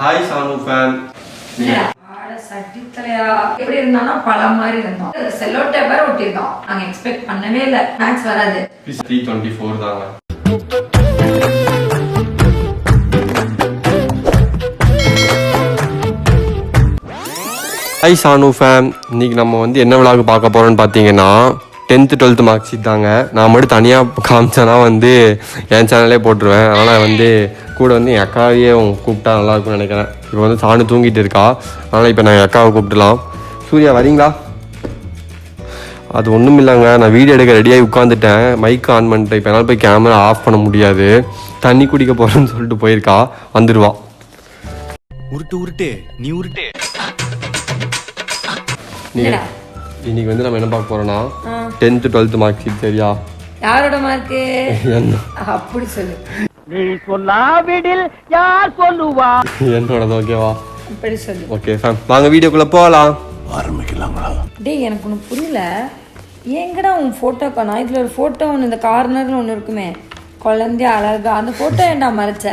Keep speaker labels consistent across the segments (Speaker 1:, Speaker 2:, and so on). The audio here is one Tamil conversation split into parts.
Speaker 1: Hi Sanu fan.
Speaker 2: சட்டித்தலையா எப்படி இருந்தானா பழம் மாதிரி இருந்தோம். செல்லோ டேப்பர் ஒட்டிருக்கோம். நாங்க எக்ஸ்பெக்ட் பண்ணவே இல்ல மேக்ஸ் வராது.
Speaker 1: 324 தாங்க. Hi Sanu fan. இன்னைக்கு நம்ம என்ன விளாக் பார்க்க போறோம்னு பார்த்தீங்கன்னா 10th 12th மார்க் ஷீட் தாங்க. நான் மட்டும் தனியாக காமிச்சேன்னா என் சேனலே போட்டுருவேன். அதனால் கூட என் அக்காவையே கூப்பிட்டா நல்லாயிருக்கும்னு நினைக்கிறேன். இப்போ சாணு தூங்கிட்டு இருக்கா. அதனால் இப்போ நான் என் அக்காவை கூப்பிட்டுலாம். சூர்யா வரீங்களா? அது ஒன்றும் இல்லைங்க, நான் வீடியோ எடுக்க ரெடியாகி உட்காந்துட்டேன். மைக் ஆன் பண்ணிட்டேன். இப்போ என்னால் போய் கேமரா ஆஃப் பண்ண முடியாது. தண்ணி குடிக்க போகிறேன்னு சொல்லிட்டு போயிருக்கா. வந்துடுவா.
Speaker 3: உருட்டு உருட்டு நீ உருட்டு.
Speaker 1: இன்னைக்கு நம்ம என்ன பார்க்க போறோம்னா 10th 12th மார்க் ஷீட். சரியா?
Speaker 2: யாரோட மார்க்? அப்படி சொல்லு.
Speaker 4: நீ சொல்லாவிடில் யார் சொல்லுவா?
Speaker 1: என்னோடது. ஓகேவா?
Speaker 2: அப்படி சொல்லு.
Speaker 1: ஓகே ஃபேம், வாங்க வீடியோக்குள்ள போகலாம்.
Speaker 3: ஆரம்பிக்கலாங்களா?
Speaker 2: டேய், எனக்கு ஒன்று புரியல. ஏங்கடா உன் ஃபோட்டோ காணா? இதில் ஒரு ஃபோட்டோ ஒன்று இந்த கார்னர்னு ஒன்று இருக்குமே, குழந்தை அழகா, அந்த ஃபோட்டோ ஏன்டா மறைச்ச?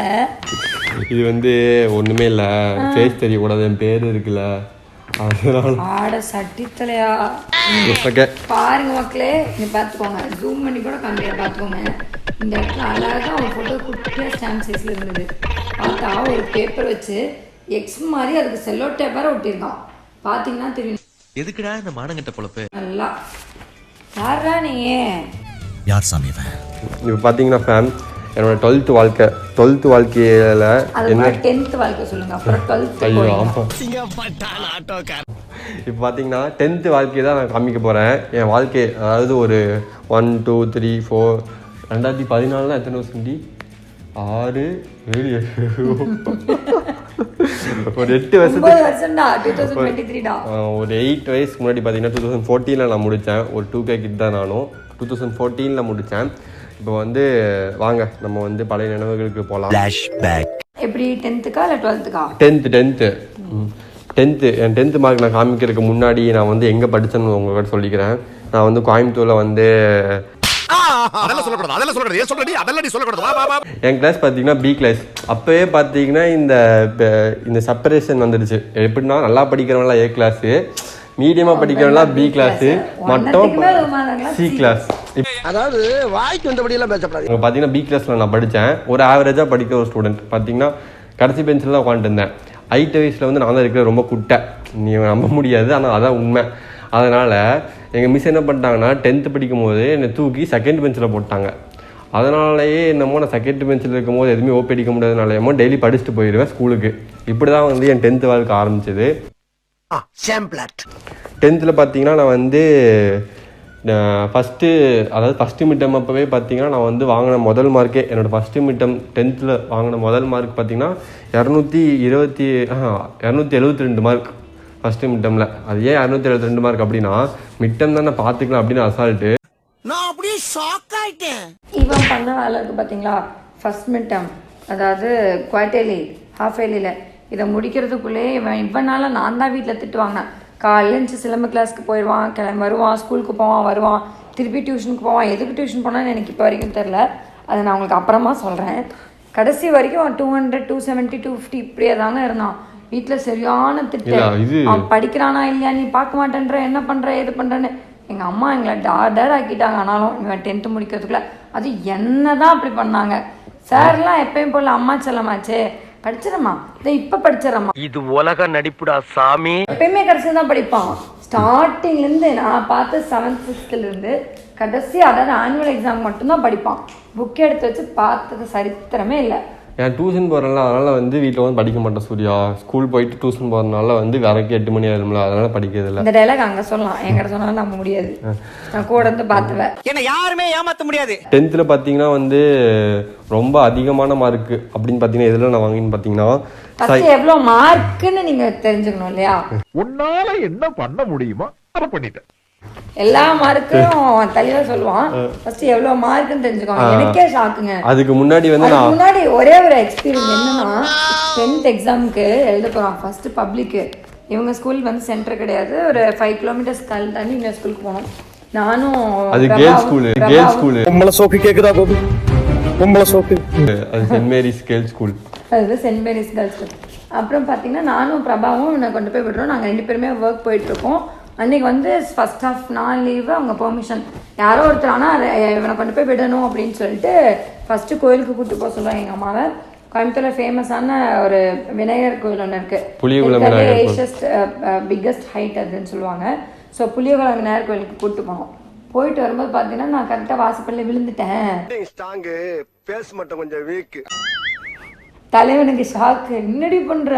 Speaker 1: இது ஒண்ணுமே இல்லை, ஃபேஸ் தெரியக்கூடாது, என் பேர் இருக்குல்ல,
Speaker 2: ஆட சட்டித்தலையா. பாருங்க மக்களே, நீ பார்த்துக்கோங்க, ஜூம் பண்ணி கூட கம்மியா பார்த்துக்கோங்க. இந்த இடத்துல அழகா ஒரு ஃபோட்டோ குட்டியா ஸ்டாம்ப் சைஸ்ல இருந்தது. பார்த்தா ஒரு பேப்பர் வச்சு எக்ஸ் மாதிரி அதுக்கு செல்லோ டேப்பரை ஒட்டியிருக்கான். பார்த்தீங்கன்னா தெரியும்.
Speaker 3: எதுக்குடா இந்த மானங்கட்ட பொழப்பு?
Speaker 2: நல்லா யாரா நீ?
Speaker 3: யார் சாமி?
Speaker 1: இப்போ பார்த்தீங்கன்னா ஃபேம், என்னோட 12th வாழ்க்கையில
Speaker 2: என்ன 10th வாழ்க்கை சொல்லுங்க, அப்புறம் 12th.
Speaker 1: ஐயோ ஆமாம். இப்போ பார்த்தீங்கன்னா 10th வாழ்க்கையை தான் நான் காமிக்க போகிறேன். என் வாழ்க்கை, அதாவது ஒரு 1 2 3 4 2014 எத்தனை வருஷம்? 6 7 ஒரு 8 வருஷத்துக்கு ஒரு 8 வயசுக்கு முன்னாடி பார்த்தீங்கன்னா 2014 நான் முடித்தேன். ஒரு 2K கிட் தான் நானும். 2014 முடித்தேன். இப்போ வாங்க நம்ம பழைய நினைவுகளுக்கு போகலாம்.
Speaker 2: எப்படி 10th-க்கா இல்லை 12th-க்கா?
Speaker 1: 10th என் 10th மார்க் நான் காமிக்கிறதுக்கு முன்னாடி நான் எங்கே படித்தேன்னு உங்கள்கிட்ட சொல்லிக்கிறேன். நான் கோயம்புத்தூரில் என் கிளாஸ் பார்த்தீங்கன்னா பி கிளாஸ். அப்போவே பார்த்தீங்கன்னா இந்த செப்பரேஷன் வந்துடுச்சு. எப்படின்னா நல்லா படிக்கிறவங்களாம் A கிளாஸு, மீடியமாக படிக்கிறவங்களாம் B கிளாஸு, மட்டும் C கிளாஸ்.
Speaker 4: அதாவது வாய்க்கு வந்தபடியெல்லாம் பேசப்படாது.
Speaker 1: பார்த்தீங்கன்னா B கிளாஸில் நான் படித்தேன். ஒரு ஆவரேஜாக படிக்கிற ஒரு ஸ்டூடெண்ட். பார்த்தீங்கன்னா கடைசி பெஞ்சில் தான் உட்காந்துருந்தேன். 8 வயசில் நான் தான் இருக்கிற ரொம்ப குட்டை. நீ நம்ப முடியாது, ஆனால் அதான் உண்மை. அதனால் எங்கள் மிஸ் என்ன பண்ணிட்டாங்கன்னா 10th படிக்கும் போது என்னை தூக்கி செகண்ட் பெஞ்சில் போட்டாங்க. அதனாலேயே என்னமோ நான் செகண்ட் பெஞ்சில் இருக்கும் போது எதுவுமே ஓப்பி அடிக்க முடியாதனாலேயமோ டெய்லி படிச்சுட்டு போயிடுவேன் ஸ்கூலுக்கு. இப்படி தான் என் 10th வாழ்க்கை ஆரம்பிச்சது. 10th பார்த்தீங்கன்னா நான் ஃபஸ்ட்டு மிட் டேர்ம் அப்போவே பார்த்தீங்கன்னா நான் வாங்கின முதல் மார்க்கே, என்னோடய ஃபஸ்ட்டு மிட் டேர்ம் 10th வாங்கின முதல் மார்க் பார்த்தீங்கன்னா 272 மார்க் ஃபஸ்ட்டு மிட் டேர்மில். அது ஏன் 272 மார்க் அப்படின்னா, மிட் டேர்ம் தான் நான் பார்த்துக்கலாம் அப்படின்னு அசால்ட்டு.
Speaker 4: நான் அப்படியே ஷாக் ஆயிட்டேன்.
Speaker 2: இவன் பண்ண வேலை இருக்குது பார்த்தீங்களா, ஃபஸ்ட் மிட் டேர்ம், அதாவது குவார்டர்லி, ஹாஃப் இயர்லியில் இதை முடிக்கிறதுக்குள்ளே இவனால நான் தான் வீட்டில் திட்டு வாங்கினேன். காலையில் இருந்துச்சு சிலம்பு கிளாஸ்க்கு போயிடுவான், வருவான், ஸ்கூலுக்கு போவான், வருவான், திருப்பி டியூஷனுக்கு போவான். எதுக்கு டியூஷன் போனான்னு எனக்கு இப்போ வரைக்கும் தெரில. அதை நான் உங்களுக்கு அப்புறமா சொல்கிறேன். கடைசி வரைக்கும் 200 270 250 இப்படியே தாங்க இருந்தான். வீட்டில் சரியான திட்டு. அவன் படிக்கிறானா இல்லையா, நீ பார்க்க மாட்டேன்ற, என்ன பண்ணுற, எது பண்ணுறேன்னு எங்கள் அம்மா எங்களை டார் ஆக்கிட்டாங்க. ஆனாலும் இவன் 10th முடிக்கிறதுக்குள்ள அது என்ன தான் அப்படி பண்ணாங்க. சார்லாம் எப்பயும் போல அம்மா செல்லமாச்சே, படிச்சிடமா, இதை இப்ப படிச்சிடமா,
Speaker 4: இது உலக நடிப்புடா சாமி.
Speaker 2: எப்பயுமே கடைசி தான் படிப்பான். ஸ்டார்டிங்ல இருந்து நான் பார்த்து 7th 6th இருந்து கடைசி, அதாவது ஆனுவல் எக்ஸாம் மட்டும்தான் படிப்பான். புக் எடுத்து வச்சு பார்த்தது சரித்திரமே இல்லை.
Speaker 1: ஏன் டியூஷன் போகிறேன்ல, அதனால் வீட்டில் படிக்க மாட்டேன் சூர்யா. ஸ்கூல் போயிட்டு டியூஷன் போகிறதுனால வரைக்கும் 8 மணி ஆயிரும்ல, அதனால் படிக்கிறது இல்லை.
Speaker 2: இந்த டைலாக் அங்கே சொல்லலாம், என்கிட்ட சொன்னாலும் நம்ப முடியாது. நான் கூட இருந்து பார்த்துவேன்.
Speaker 4: என்ன யாருமே ஏமாற்ற முடியாது.
Speaker 1: 10th பார்த்தீங்கன்னா ரொம்ப அதிகமான மார்க் அப்படின்னு பார்த்தீங்கன்னா எதில் நான் வாங்கின்னு பார்த்தீங்கன்னா
Speaker 2: எவ்வளோ மார்க்குன்னு நீங்கள் தெரிஞ்சுக்கணும் இல்லையா?
Speaker 5: உன்னால என்ன பண்ண முடியுமோ அதை பண்ணிட்டேன்.
Speaker 2: எல்லா மார்க்கும் தெளிவா சொல்லுவான். ஃபர்ஸ்ட் எவ்வளவு மார்க்குன்னு தெரிஞ்சுக்கோங்க. எனக்கே ஷாக்குங்க.
Speaker 1: அதுக்கு முன்னாடி
Speaker 2: ஒரே ஒரு எக்ஸ்பீரியன்ஸ் என்னன்னா, 10th எக்ஸாமுக்கு எழுத போறான். First public. இவங்க ஸ்கூல் சென்டர் கிடையாது, ஒரு 5 kilometers தாண்டி இன்னொரு ஸ்கூலுக்கு போனோம். நானும்
Speaker 1: அது கேர்ள்ஸ் ஸ்கூல்.
Speaker 5: உம்மள சோக்கு கேக்குதா கோபி? உம்மள சோக்கு.
Speaker 1: அது சென்ட் மேரிஸ் கேர்ள்ஸ் ஸ்கூல்.
Speaker 2: அது சென்ட் மேரிஸ் கேர்ள்ஸ் ஸ்கூல். அப்புறம் பார்த்தீங்கன்னா நானும் பிரபாவும் என்னை கொண்டு போய் விடுறோம். நாங்கள் 2 பேருமே ஒர்க் போயிட்டுருக்கோம். அன்றைக்கி வந்து ஃபஸ்ட் ஹாஃப் நான் லீவு, அவங்க பெர்மிஷன் யாரோ ஒருத்தர், ஆனால் இவனை கொண்டு போய் விடணும் அப்படின்னு சொல்லிட்டு ஃபஸ்ட்டு கோயிலுக்கு கூப்பிட்டு போக சொல்லுவாங்க எங்கள் அம்மாவை. கோயம்புத்தூர்ல ஃபேமஸான ஒரு விநாயகர் கோயில் ஒன்று இருக்குது, ஏஷியஸ்ட் பிக்கஸ்ட் ஹைட் அதுன்னு சொல்லுவாங்க. ஸோ புளியகுளம் விநாயகர் கோயிலுக்கு கூப்பிட்டு போனோம். போயிட்டு வரும்போது பார்த்தீங்கன்னா நான் கரெக்டாக வாசப்பள்ளியில் விழுந்துட்டேன். தலைவனுக்கு ஷாக்கு, என்னடி பண்ற,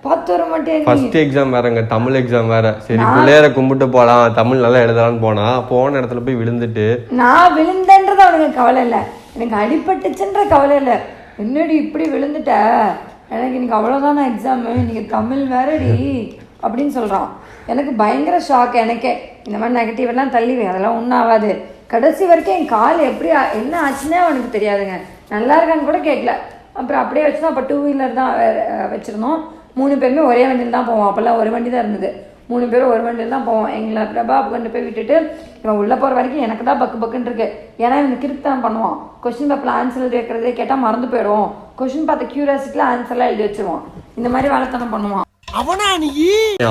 Speaker 2: பார்த்து வர மாட்டேன்.
Speaker 1: ஃபர்ஸ்ட் எக்ஸாம் வேறங்க, தமிழ் எக்ஸாம் வேற. சரி பிள்ளையார கும்பிட்டு போலாம், தமிழ் நல்லா எழுதலான்னு போன இடத்துல போய் விழுந்துட்டு. நான்
Speaker 2: விழுந்தேன்றது அவனுக்கு கவலை இல்லை, எனக்கு அடிபட்டுச்சுன்ற கவலை இல்லை. என்னடி இப்படி விழுந்துட்ட, எனக்கு இன்னைக்கு அவ்வளோதானா எக்ஸாமு, இன்னைக்கு தமிழ் வேறடி அப்படின்னு சொல்கிறான். எனக்கு பயங்கர ஷாக். எனக்கே இந்த மாதிரி நெகட்டிவெல்லாம் தள்ளிவே, அதெல்லாம் ஒன்றும் ஆகாது. கடைசி வரைக்கும் என் கால் எப்படி என்ன ஆச்சுன்னே அவனுக்கு தெரியாதுங்க, நல்லா இருக்கான்னு கூட கேட்கல. அப்புறம் அப்படியே வச்சுதான். அப்போ 2 வீலர் தான் வச்சுருந்தோம். 3 பேருமே ஒரே வண்டியில் தான் போவோம். அப்போல்லாம் ஒரு வண்டி தான் இருந்தது. 3 பேரும் ஒரு வண்டியில் தான் போவோம். எங்களை பிரபா கொண்டு போய் விட்டுட்டு இவன் உள்ளே போகிற வரைக்கும் எனக்கு தான் பக்குன்னு இருக்கு. ஏன்னா இவன் கிறுக்குத்தான் பண்ணுவான். கொஸ்டின் பேப்பரில் ஆன்சர் எழுதி வைக்கிறதே கேட்டால் மறந்து போயிடும். கொஸ்டின் பார்த்த கியூரியாசிட்டியில் ஆன்சர்லாம் எழுதி வச்சிருவான். இந்த மாதிரி வேலைத்தனம் பண்ணுவான்.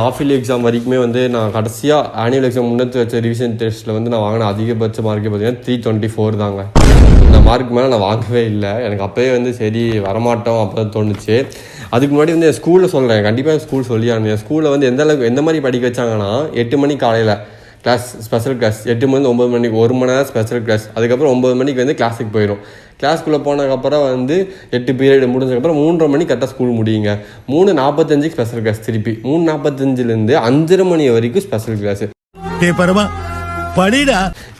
Speaker 1: ஆஃபிலி எக்ஸாம் வரைக்குமே வந்து நான் கடைசியாக ஆனுவல் எக்ஸாம் முன்னத்து வச்ச ரிவிஷன் டெஸ்ட்டில் வந்து நான் வாங்கின அதிகபட்ச மார்க்கே பார்த்தீங்கன்னா 324 தாங்க. இந்த மார்க் மேலே நான் வாங்கவே இல்லை. எனக்கு அப்போயே வந்து சரி வரமாட்டோம் அப்போ தான் தோணுச்சு. அதுக்கு முன்னாடி வந்து என் ஸ்கூலில் சொல்கிறேன், கண்டிப்பாக ஸ்கூல் சொல்லியானு. என் ஸ்கூலில் வந்து எந்த மாதிரி படிக்க வச்சாங்கன்னா 8 மணி காலையில் கிளாஸ், ஸ்பெஷல் கிளாஸ். 8 மணி 9 மணிக்கு 1 மணி நேரம் ஸ்பெஷல் கிளாஸ். அதுக்கப்புறம் 9 மணிக்கு வந்து கிளாஸுக்கு போயிடும். கிளாஸ்க்குள்ளே போனதுக்கப்புறம் வந்து 8 பீரியட் முடிஞ்சதுக்கப்புறம் 3:30 மணி கரெக்டாக ஸ்கூல் முடியுங்க. 3:45 ஸ்பெஷல் கிளாஸ். திருப்பி 3:45 5:30 மணி வரைக்கும் ஸ்பெஷல் கிளாஸ்.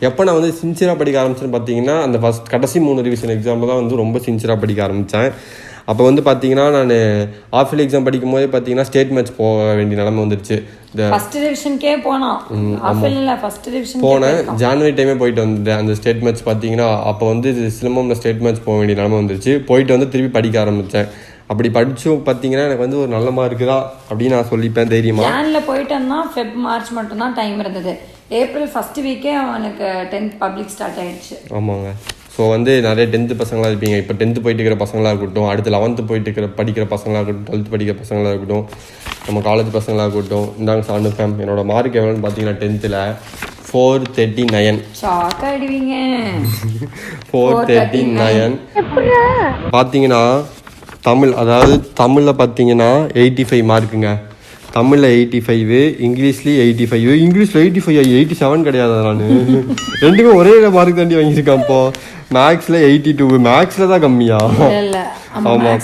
Speaker 1: எப்போ நான் வந்து சின்சியராக படிக்க ஆரம்பிச்சேன்னு பார்த்தீங்கன்னா அந்த கடைசி 3 ரிவிஷன் எக்ஸாம்பிள் தான் வந்து ரொம்ப சின்சியராக படிக்க ஆரம்பித்தேன். அப்போ வந்து பார்த்தீங்கன்னா நான் ஆஃபில் எக்ஸாம் படிக்கும் போதே பார்த்தீங்கன்னா ஸ்டேட் மேட்ச் போக வேண்டிய நிலைமை வந்துருச்சு. போனேன் ஜான்வரி டைமே போயிட்டு வந்துட்டேன். அந்த ஸ்டேட் மேட்ச் பார்த்தீங்கன்னா அப்போ வந்து சிலம்பம்ல ஸ்டேட் மேட்ச் போக வேண்டிய நிலைமை வந்துருச்சு. போயிட்டு வந்து திருப்பி படிக்க ஆரம்பித்தேன். அப்படி படிச்சும் பார்த்தீங்கன்னா எனக்கு வந்து ஒரு நல்ல மார்க்கு தான் அப்படின்னு நான் சொல்லிப்பேன் தைரியமா.
Speaker 2: ஜானில் போயிட்டேன்னா ஃபெப் மார்ச் மட்டும்தான் டைம் இருந்தது. ஏப்ரல் ஃபர்ஸ்ட் வீக்கே அவனுக்கு 10th பப்ளிக் ஸ்டார்ட் ஆயிடுச்சு.
Speaker 1: ஆமாங்க. ஸோ வந்து நிறைய 10th பசங்களாக இருப்பீங்க. இப்போ 10th போயிட்டு இருக்கிற பசங்களாக இருக்கட்டும், அடுத்து 11th போயிட்டு படிக்கிற பசங்களாக இருக்கட்டும், 12th படிக்கிற பசங்களாக இருக்கட்டும், நம்ம காலேஜ் பசங்களாக இருக்கட்டும். இந்தாங்க சாண்டு ஃபேம், என்னோட மார்க் எவ்வளோன்னு பார்த்தீங்கன்னா 10th 439. 439 பார்த்தீங்கன்னா தமிழ், அதாவது தமிழில் பார்த்தீங்கன்னா 85 மார்க்குங்க. தமிழில் 85, இங்கிலீஷ்லேயும் 85. இங்கிலீஷில் 85, 87 கிடையாது. நான் ரெண்டுமே ஒரே மார்க் தாண்டி வாங்கியிருக்கேன். இப்போ மேக்ஸில் 82, மேக்ஸில் தான் கம்மியா? ஆமாம்.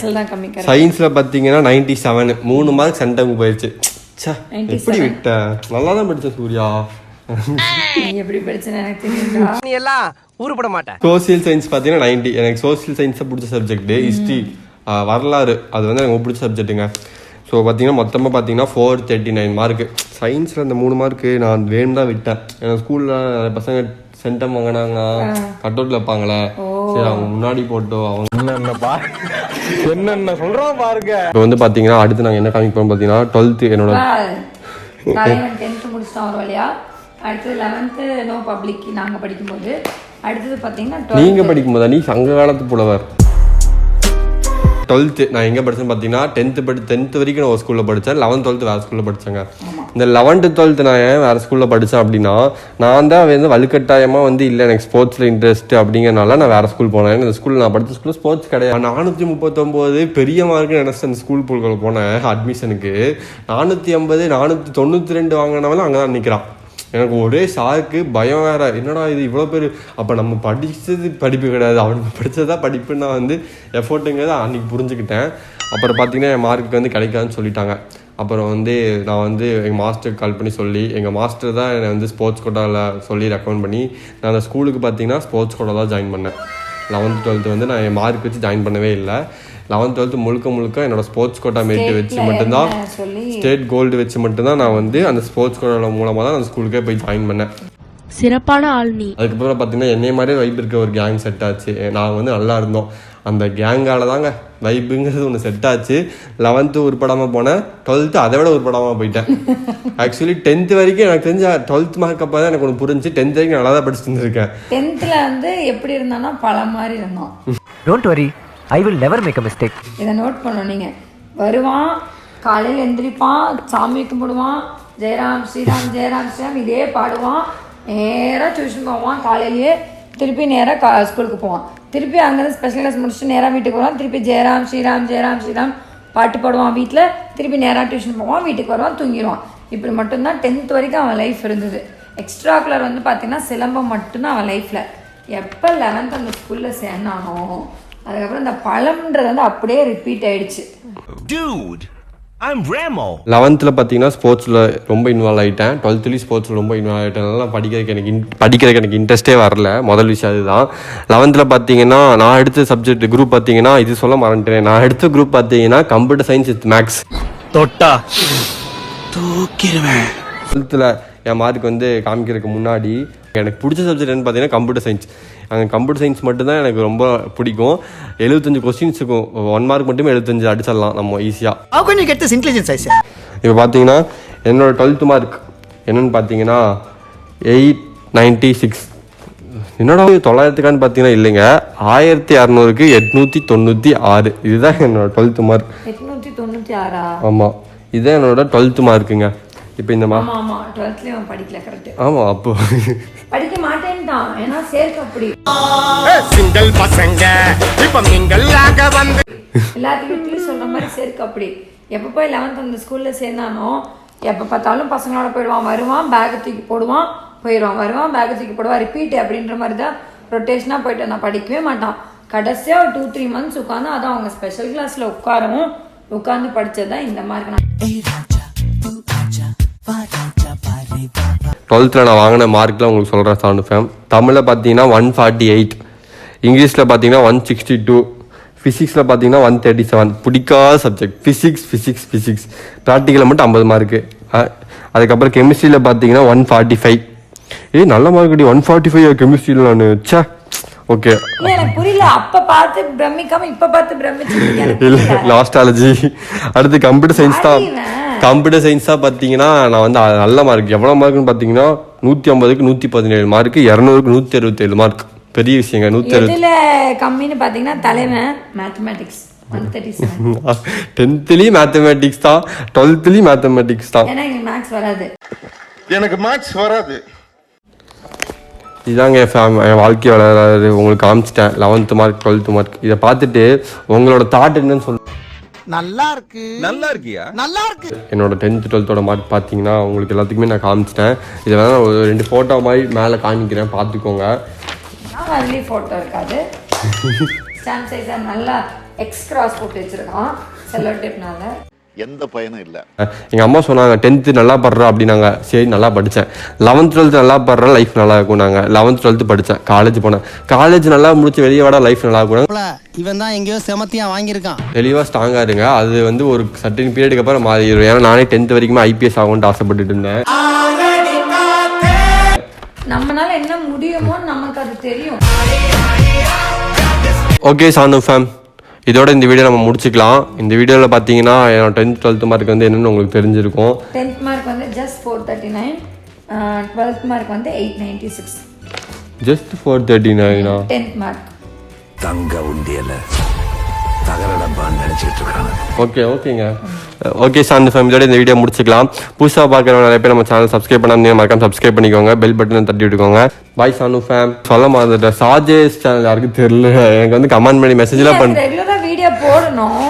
Speaker 1: சயின்ஸில் பார்த்தீங்கன்னா 97, 3 மார்க் சென்டமுக்கு போயிடுச்சு. எப்படி விட்டேன்? நல்லா தான் படித்தேன் சூர்யா. சோசியல் சயின்ஸ் பார்த்தீங்கன்னா 90. எனக்கு சோசியல் சயின்ஸை பிடிச்ச சப்ஜெக்ட் ஹிஸ்ட்ரி, வரலாறு. அது வந்து எனக்கு பிடிச்ச சப்ஜெக்ட்டுங்க. ஸோ பார்த்தீங்கன்னா மொத்தமாக பார்த்தீங்கன்னா 439 மார்க்கு. சயின்ஸில் அந்த 3 மார்க்கு நான் வேணும் தான் விட்டேன். ஏன்னா ஸ்கூலில் நிறைய பசங்க சென்டம் வாங்கினாங்க, கட் அவுட்டில் வைப்பாங்களே, சரி அவங்க முன்னாடி போட்டோம். அவங்க என்னென்ன சொல்கிறோம் பாருங்க. இப்போ வந்து பார்த்தீங்கன்னா அடுத்து நாங்கள் என்ன காமிப்போம் பார்த்தீங்கன்னா 12th என்னோட
Speaker 2: 10th முடிச்சிட்டோம் ஒரு வழியா. அடுத்தது 11th நோ பப்ளிக் நாங்கள் படிக்கும்போது. அடுத்தது பார்த்தீங்கன்னா
Speaker 1: நீங்கள் படிக்கும்போதா? நீ சங்க காலத்து புலவர். 12th நான் எங்கே படித்தேன்னு பார்த்தீங்கன்னா 10th வரைக்கும் நான் ஒரு ஸ்கூலில் படித்தேன். 11th 12th வேறு ஸ்கூலில் படித்தேங்க. இந்த 11th 12th நான் ஏன் வேறு ஸ்கூலில் படித்தேன் அப்படின்னா, நான் தான் வந்து வலுக்கட்டாயமாக வந்து இல்லை எனக்கு ஸ்போர்ட்ஸில் இன்ட்ரெஸ்ட் அப்படிங்கிறனால நான் வேறு ஸ்கூல் போனேன். இந்த ஸ்கூலில் நான் படித்த ஸ்கூலில் ஸ்போர்ட்ஸ் கிடையாது. 439 பெரிய மார்க்குன்னு நினச்சேன். அந்த ஸ்கூல் புல்களை போனேன் அட்மிஷனுக்கு. 480 492 வாங்கினவன் அங்கே தான் நிற்கிறான். எனக்கு ஒரே ஷாக்கு, பயம் வேறு. என்னடா இது இவ்வளோ பேர், அப்போ நம்ம படித்தது படிப்பு கிடையாது, அவனுக்கு படித்ததான் படிப்புன்னு நான் வந்து எஃபோர்ட்டுங்கிறத அன்றைக்கி புரிஞ்சுக்கிட்டேன். அப்புறம் பார்த்தீங்கன்னா என் மார்க்குக்கு வந்து கிடைக்காதுன்னு சொல்லிட்டாங்க. அப்புறம் வந்து நான் வந்து எங்கள் மாஸ்டருக்கு கால் பண்ணி சொல்லி, எங்கள் மாஸ்டர் தான் என்னை வந்து ஸ்போர்ட்ஸ் கோட்டாவில் சொல்லி ரெக்கமெண்ட் பண்ணி நான் அந்த ஸ்கூலுக்கு பார்த்தீங்கன்னா ஸ்போர்ட்ஸ் கோட்டா தான் ஜாயின் பண்ணேன். 11th 12th வந்து நான் என் மார்க் வச்சு ஜாயின் பண்ணவே இல்லை. 11th 12th முழுக்க என்னோட ஸ்போர்ட்ஸ் கோட்டா மெரிட் வச்சு மட்டும்தான், ஸ்டேட் கோல்டு வச்சு மட்டும்தான் நான் வந்து அந்த ஸ்போர்ட்ஸ் கோட்டா மூலமாக தான் அந்த ஸ்கூலுக்கே போய் ஜாயின் பண்ணேன்.
Speaker 6: சிறப்பான ஆள் நீ.
Speaker 1: அதுக்கப்புறம் பார்த்தீங்கன்னா என்னைய மாதிரியே வைப் இருக்க ஒரு கேங் செட் ஆச்சு. நாங்கள் வந்து நல்லா இருந்தோம். அந்த கேங்கால தாங்க வைப்புங்கிறது ஒன்று செட் ஆச்சு. 11th உருப்படாமல் போனேன், 12th அதை விட உருப்படாமல் போயிட்டேன். ஆக்சுவலி 10th வரைக்கும் எனக்கு தெரிஞ்ச 12th மார்க் அப்போ தான் எனக்கு ஒன்று புரிஞ்சு. 10th வரைக்கும் நல்லா தான் படிச்சுட்டு இருந்திருக்கேன்.
Speaker 2: 10th வந்து எப்படி இருந்தானா பல மாதிரி இருந்தோம்.
Speaker 7: Don't worry, I will never make a mistake.
Speaker 2: இதை நோட் பண்ணணும் நீங்கள். வருவான், காலையில் எந்திரிப்பான், சாமி கும்பிடுவான், ஜெயராம் ஸ்ரீராம் ஜெயராம் ஸ்ரீராம் இதே பாடுவான். நேராக டியூஷன் போவான், காலையிலேயே திருப்பி நேராக ஸ்கூலுக்கு போவான். திருப்பி அங்கேருந்து ஸ்பெஷல் கிளாஸ் முடிச்சுட்டு நேராக வீட்டுக்கு வருவான். திருப்பி ஜெயராம் ஸ்ரீராம் ஜெயராம் ஸ்ரீராம் பாட்டு பாடுவான் வீட்டில். திருப்பி நேராக டியூஷன் போவான், வீட்டுக்கு வருவான், தூங்கிடுவான். இப்படி மட்டும்தான் 10th வரைக்கும் அவன் லைஃப் இருந்தது. எக்ஸ்ட்ரா கலர் வந்து பார்த்திங்கன்னா சிலம்பம் மட்டும்தான் அவன் லைஃப்பில். எப்போ 11th அந்த ஸ்கூலில் சேர்ந்தானோ அதுக்கப்புறம் இந்த பழம்ன்றது வந்து அப்படியே ரிப்பீட் ஆயிடுச்சு.
Speaker 3: Dude, I'm Ramo.
Speaker 1: 11th பார்த்தீங்கன்னா ஸ்போர்ட்ஸில் ரொம்ப இன்வால்வ் ஆகிட்டேன். 12th ஸ்போர்ட்ஸில் ரொம்ப இன்வால்வ் ஆகிட்டனால படிக்கிறதுக்கு எனக்கு இன்ட்ரெஸ்ட்டே வரல. முதல் விஷயம் அதுதான். 11th பார்த்தீங்கன்னா நான் எடுத்த சப்ஜெக்ட் குரூப் பார்த்தீங்கன்னா இது சொல்ல மறந்துட்டேன். நான் எடுத்த குரூப் பார்த்தீங்கன்னா கம்ப்யூட்டர் சயின்ஸ் வித் மேக்ஸ்.
Speaker 3: தொட்டா தூக்கிடுவேன்.
Speaker 1: 12th என் மார்க் வந்து காமிக்கிறதுக்கு முன்னாடி எனக்கு பிடிச்ச சப்ஜெக்ட் என்னன்னு பார்த்தீங்கன்னா கம்ப்யூட்டர் சயின்ஸ். அங்கே கம்ப்யூட்டர் சயின்ஸ் மட்டும்தான் எனக்கு ரொம்ப பிடிக்கும். 75 கொஸ்டின்ஸ் இருக்கும். 1 மார்க் மட்டுமே 75 அடிச்சிடலாம் நம்ம ஈஸியாக.
Speaker 4: How can you get this intelligence, I say?
Speaker 1: இப்போ பார்த்தீங்கன்னா என்னோடய 12th மார்க் என்னென்னு பார்த்தீங்கன்னா 896. என்னோட 900க்கான்னு பார்த்தீங்கன்னா இல்லைங்க, 1600க்கு 896. இதுதான் என்னோட 12th மார்க்.
Speaker 2: 896.
Speaker 1: ஆமாம், இதுதான் என்னோட 12th மார்க்குங்க. இப்போ இந்த
Speaker 2: ஆமாம் ஆமாம் 12th அவன் படிக்கல. கரெக்டு.
Speaker 1: ஆமாம், அப்போ
Speaker 2: படிக்க மாட்டேன்ட்டான். ஏன்னா சேர்க்க அப்படி
Speaker 4: சிங்கிள் பசங்க இப்ப மிங்கல்லாக வந்து
Speaker 2: எல்லாத்து வீட்லையும் சொல்ற மாதிரி சேர்க்க அப்படி. எப்போ போய் 11th அந்த ஸ்கூலில் சேர்ந்தானோ எப்போ பார்த்தாலும் பசங்களோட போயிடுவான், வருவான், பேக்கை தூக்கி போடுவான், போயிடுவான், வருவான், பேக்கை தூக்கி போடுவான், ரிப்பீட் அப்படின்ற மாதிரி தான் ரொட்டேஷனாக போயிட்டு நான் படிக்கவே மாட்டான். கடைசியாக ஒரு 2-3 months உட்காந்து அதான் அவங்க ஸ்பெஷல் கிளாஸில் உட்காந்து படித்தது தான் இந்த மாதிரி. நான்
Speaker 1: 12th நான் வாங்கின மார்க்லாம் உங்களுக்கு சொல்கிறேன். சவுண்ட் ஃபேம் தமிழில் பார்த்தீங்கன்னா 148, இங்கிலீஷில் பார்த்தீங்கன்னா 162, ஃபிசிக்ஸில் பார்த்தீங்கன்னா 137. பிடிக்காத சப்ஜெக்ட் ஃபிசிக்ஸ். ப்ராக்டிக்கலில் மட்டும் 50 மார்க்கு. அதுக்கப்புறம் கெமிஸ்ட்ரியில் பார்த்தீங்கன்னா 145. நல்ல மார்க் அடி 145 கெமிஸ்ட்ரியில் நான் சே. ஓகே,
Speaker 2: எனக்கு புரியல. அப்ப பார்த்து பிரமிக்காம இப்ப பார்த்து பிரமிச்சு
Speaker 1: இல்லை லாஸ்டாலஜி. அடுத்து கம்ப்யூட்டர் சயின்ஸ் தான். கம்ப்யூட்டர் சயின்ஸாக பார்த்தீங்கன்னா நான் வந்து நல்ல மார்க். எவ்வளோ மார்க்குன்னு பார்த்தீங்கன்னா 150க்கு 117 மார்க்கு, 200க்கு 167 மார்க். பெரிய விஷயங்க. 160
Speaker 2: கம்மின்னு பார்த்தீங்கன்னா தலைவன் மேத்தமேட்டிக்ஸ் 137.
Speaker 1: 10th மேத்தமேட்டிக்ஸ் தான், 12th மேத்தமேட்டிக்ஸ் தான்.
Speaker 2: ஏன்னா எங்களுக்கு மேக்ஸ் வராது.
Speaker 5: எனக்கு மேக்ஸ் வராது.
Speaker 1: இதாங்க என் வாழ்க்கை வளராது. உங்களுக்கு காமிச்சிட்டேன் 11th மார்க் 12th மார்க். இதை பார்த்துட்டு உங்களோட தாட் என்னன்னு சொல்லுங்க.
Speaker 4: நல்லா இருக்கு.
Speaker 3: நல்லா இருக்கியா?
Speaker 4: நல்லா இருக்கு.
Speaker 1: என்னோட 10th 12th மார்க் பார்த்தீங்கன்னா உங்களுக்கு எல்லாத்துக்குமே நான் காமிச்சிட்டேன். இதை வேணால் ஒரு 2 ஃபோட்டோ மாதிரி மேலே காமிக்கிறேன், பார்த்துக்கோங்க.
Speaker 2: அதுலேயும் ஃபோட்டோ இருக்காது. ஸ்டாம்ப் சைஸாக நல்லா எக்ஸ் கிராஸ் போட்டு வச்சுருக்கான் செல்லோ டேப்னால.
Speaker 7: எந்த பயனும் இல்லை.
Speaker 1: எங்கள் அம்மா சொன்னாங்க 10th நல்லா படுறா அப்படின்னாங்க. சரி, நல்லா படித்தேன். 11th 12th நல்லா படுறா, லைஃப் நல்லா இருக்கும். நாங்கள் 11th 12th படித்தேன். காலேஜ் போனேன். காலேஜ் நல்லா முடிச்சு வெளியே வாடா, லைஃப் நல்லா இருக்கும்.
Speaker 4: இவன் தான் எங்கேயோ செமத்தியா வாங்கியிருக்கான்.
Speaker 1: தெளிவாக ஸ்ட்ராங்காக இருங்க. அது வந்து ஒரு சர்டன் பீரியடுக்கு அப்புறம் மாறிடும். ஏன்னா நானே 10th வரைக்குமே ஐபிஎஸ் ஆகும்னு ஆசைப்பட்டுட்டு இருந்தேன்.
Speaker 2: நம்மளால என்ன முடியுமோ நமக்கு அது தெரியும்.
Speaker 1: ஓகே சானு ஃபேம், இதோட இந்த வீடியோ நம்ம முடிச்சுக்கலாம். இந்த வீடியோவில் பார்த்தீங்கன்னா என்னோட 10th 12th மார்க் வந்து என்னென்னு உங்களுக்கு தெரிஞ்சிருக்கும்.
Speaker 2: 10th மார்க் வந்து ஜஸ்ட் 439, 12th மார்க் வந்து 896.
Speaker 1: ஜஸ்ட் 439.
Speaker 2: 10th மார்க்
Speaker 7: தங்க உண்டியல தகரடப்பான்னு நினைச்சிட்டு இருக்காங்க.
Speaker 1: ஓகேங்க. ஓகே சானு ஃபேம், இதோட இந்த வீடியோ முடிச்சுக்கலாம். புதுசாக பார்க்குறவங்க நிறைய பேர் நம்ம சேனல் சப்ஸ்கிரைப் பண்ணாமல் மறக்காம சப்ஸ்கிரைப் பண்ணிக்கோங்க. பெல் பட்டனை தட்டி விட்டுக்கோங்க. பாய் சானு ஃபேம். சொல்ல மாதிரி சாஜேஸ் சேனல் யாருக்கும் தெரியல. எனக்கு வந்து கமெண்ட் பண்ணி மெசேஜ்லாம்
Speaker 2: ரெகுலரா வீடியோ போடணும்.